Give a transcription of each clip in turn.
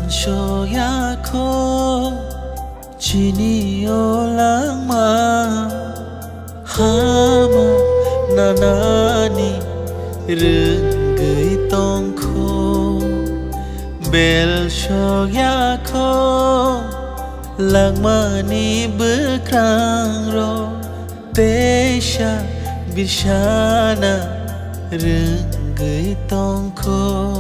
cho ya ko chini o lang ma hama nanani rừng gửi tông khô bel cho ya ko lang ma ni bơ krang ro tesha bishana rừng gửi tông khô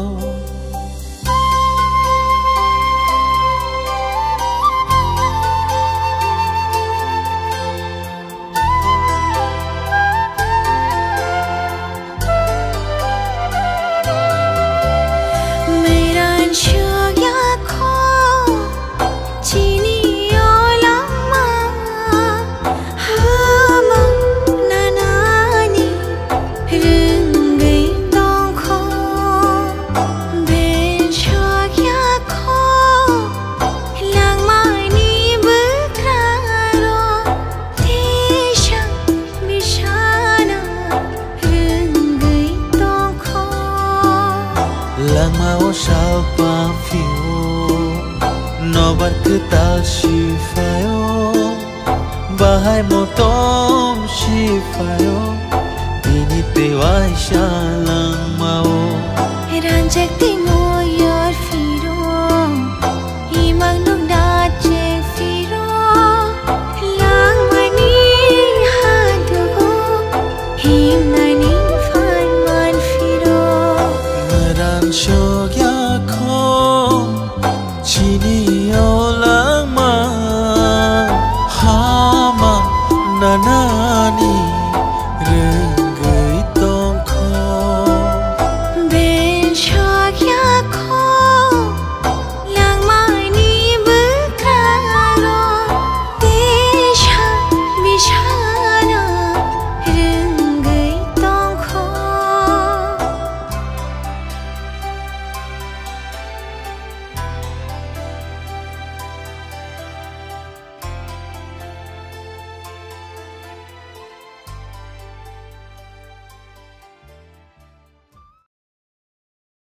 sao pa phiêu nó bắt cứ ta chỉ phải ô và hai một tôm chỉ phải ô ini te vai xa lăng mau ran chắc tình môi yết phi đô hi mang nung đa che phi đô lang mai ni ha đô hi mai ni phan man phi đô ran cho